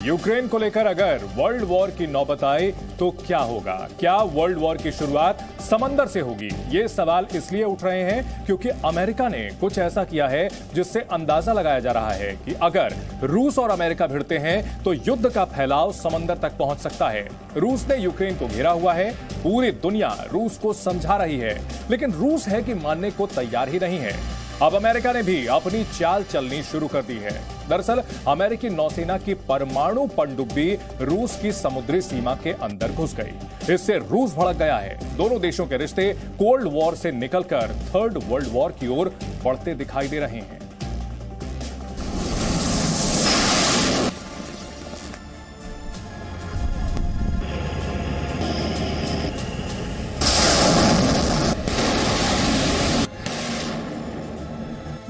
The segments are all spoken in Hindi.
यूक्रेन को लेकर अगर वर्ल्ड वॉर की नौबत आए तो क्या होगा? क्या वर्ल्ड वॉर की शुरुआत समंदर से होगी? ये सवाल इसलिए उठ रहे हैं क्योंकि अमेरिका ने कुछ ऐसा किया है जिससे अंदाजा लगाया जा रहा है कि अगर रूस और अमेरिका भिड़ते हैं तो युद्ध का फैलाव समंदर तक पहुंच सकता है। रूस ने यूक्रेन को घेरा हुआ है, पूरी दुनिया रूस को समझा रही है, लेकिन रूस है कि मानने को तैयार ही नहीं है। अब अमेरिका ने भी अपनी चाल चलनी शुरू कर दी है। दरअसल अमेरिकी नौसेना की परमाणु पनडुब्बी रूस की समुद्री सीमा के अंदर घुस गई। इससे रूस भड़क गया है। दोनों देशों के रिश्ते कोल्ड वॉर से निकलकर थर्ड वर्ल्ड वॉर की ओर बढ़ते दिखाई दे रहे हैं।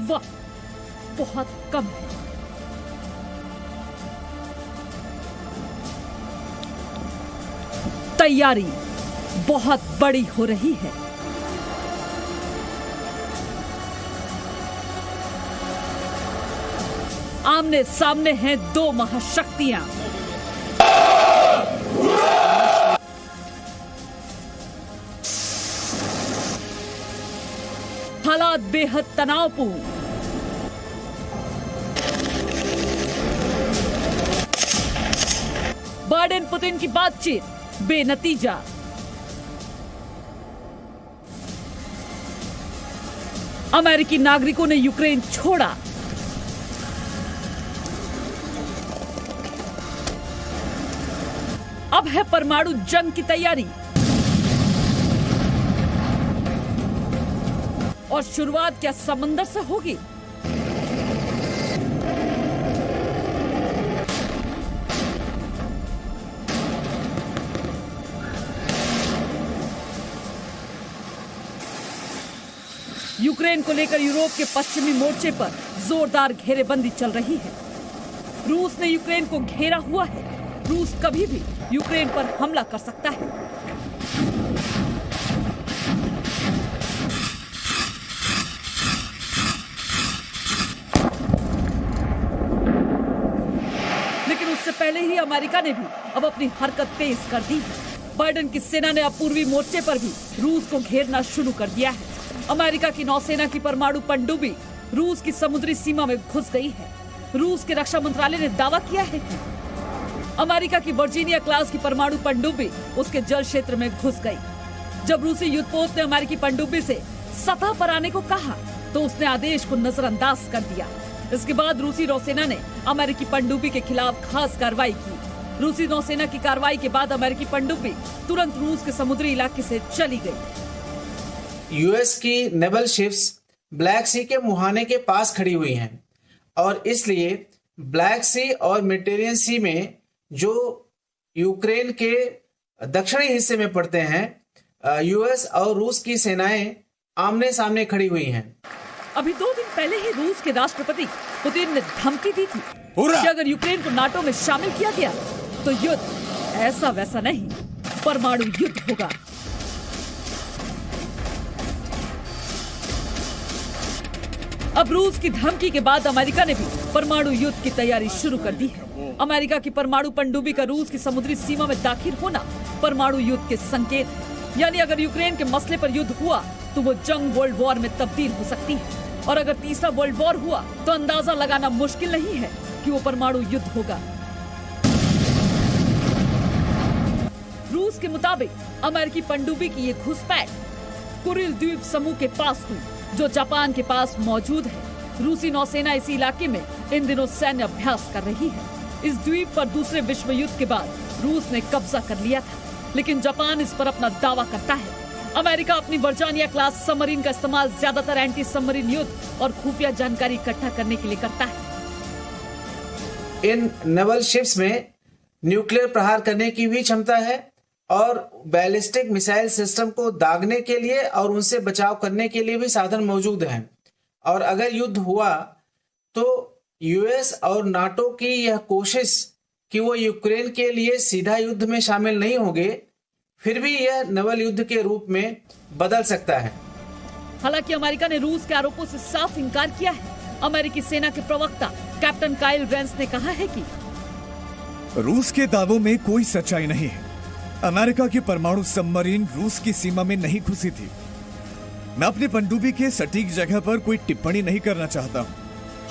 वक्त बहुत कम है। तैयारी बहुत बड़ी हो रही है। आमने सामने हैं दो महाशक्तियां। हालात बेहद तनावपूर्ण। बाइडेन पुतिन की बातचीत बेनतीजा। अमेरिकी नागरिकों ने यूक्रेन छोड़ा। अब है परमाणु जंग की तैयारी और शुरुआत क्या समंदर से होगी? यूक्रेन को लेकर यूरोप के पश्चिमी मोर्चे पर जोरदार घेरेबंदी चल रही है। रूस ने यूक्रेन को घेरा हुआ है। रूस कभी भी यूक्रेन पर हमला कर सकता है। लेकिन उससे पहले ही अमेरिका ने भी अब अपनी हरकत तेज कर दी है। बाइडेन की सेना ने अब पूर्वी मोर्चे पर भी रूस को घेरना शुरू कर दिया है। अमेरिका की नौसेना की परमाणु पनडुब्बी रूस की समुद्री सीमा में घुस गई है। रूस के रक्षा मंत्रालय ने दावा किया है कि अमेरिका की वर्जीनिया क्लास की परमाणु पनडुब्बी उसके जल क्षेत्र में घुस गई। जब रूसी युद्धपोत ने अमेरिकी पनडुब्बी से सतह पर आने को कहा तो उसने आदेश को नजरअंदाज कर दिया। इसके बाद रूसी नौसेना ने अमेरिकी पनडुब्बी के खिलाफ खास कार्रवाई की। रूसी नौसेना की कार्रवाई के बाद अमेरिकी पनडुब्बी तुरंत रूस के समुद्री इलाके से चली गई। यूएस की नेवल शिप्स ब्लैक सी के मुहाने के पास खड़ी हुई हैं और इसलिए ब्लैक सी और मेडिटेरियन सी में जो यूक्रेन के दक्षिणी हिस्से में पड़ते हैं, यूएस और रूस की सेनाएं आमने सामने खड़ी हुई हैं। अभी 2 दिन पहले ही रूस के राष्ट्रपति पुतिन ने धमकी दी थी कि अगर यूक्रेन को नाटो में शामिल किया गया तो युद्ध ऐसा वैसा नहीं, परमाणु युद्ध होगा। अब रूस की धमकी के बाद अमेरिका ने भी परमाणु युद्ध की तैयारी शुरू कर दी है। अमेरिका की परमाणु पनडुब्बी का रूस की समुद्री सीमा में दाखिल होना परमाणु युद्ध के संकेत है। यानी अगर यूक्रेन के मसले पर युद्ध हुआ तो वो जंग वर्ल्ड वॉर में तब्दील हो सकती है। और अगर तीसरा वर्ल्ड वॉर हुआ तो अंदाजा लगाना मुश्किल नहीं है कि वो परमाणु युद्ध होगा। रूस के मुताबिक अमेरिकी पनडुब्बी की ये घुसपैठ कुरिल द्वीप समूह के पास हुई, जो जापान के पास मौजूद है। रूसी नौसेना इसी इलाके में इन दिनों सैन्य अभ्यास कर रही है। इस द्वीप पर दूसरे विश्व युद्ध के बाद रूस ने कब्जा कर लिया था, लेकिन जापान इस पर अपना दावा करता है। अमेरिका अपनी वर्जीनिया क्लास सबमरीन का इस्तेमाल ज्यादातर एंटी सबमरीन युद्ध और खुफिया जानकारी इकट्ठा करने के लिए करता है। इन नेवल शिप्स में न्यूक्लियर प्रहार करने की भी क्षमता है और बैलिस्टिक मिसाइल सिस्टम को दागने के लिए और उनसे बचाव करने के लिए भी साधन मौजूद हैं। और अगर युद्ध हुआ तो यूएस और नाटो की यह कोशिश कि वो यूक्रेन के लिए सीधा युद्ध में शामिल नहीं होंगे, फिर भी यह नवल युद्ध के रूप में बदल सकता है। हालांकि अमेरिका ने रूस के आरोपों से साफ इनकार किया है। अमेरिकी सेना के प्रवक्ता कैप्टन काइल रेंस ने कहा है कि रूस के दावों में कोई सच्चाई नहीं है। अमेरिका की परमाणु सबमरीन रूस की सीमा में नहीं घुसी थी। मैं अपनी पनडुब्बी के सटीक जगह पर कोई टिप्पणी नहीं करना चाहता हूं।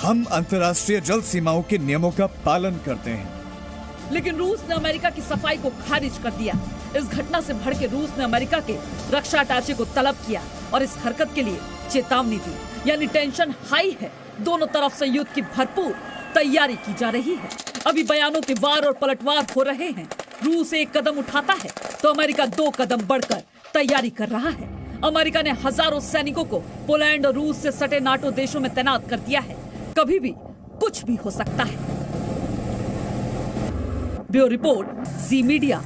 हम अंतर्राष्ट्रीय जल सीमाओं के नियमों का पालन करते हैं। लेकिन रूस ने अमेरिका की सफाई को खारिज कर दिया। इस घटना से भड़के रूस ने अमेरिका के रक्षा ढांचे को तलब किया और इस हरकत के लिए चेतावनी दी। यानी टेंशन हाई है। दोनों तरफ से युद्ध की भरपूर तैयारी की जा रही है। अभी बयानों के वार और पलटवार हो रहे हैं। रूस एक कदम उठाता है तो अमेरिका 2 कदम बढ़कर तैयारी कर रहा है। अमेरिका ने हजारों सैनिकों को पोलैंड और रूस से सटे नाटो देशों में तैनात कर दिया है। कभी भी कुछ भी हो सकता है। ब्यूरो रिपोर्ट, जी मीडिया।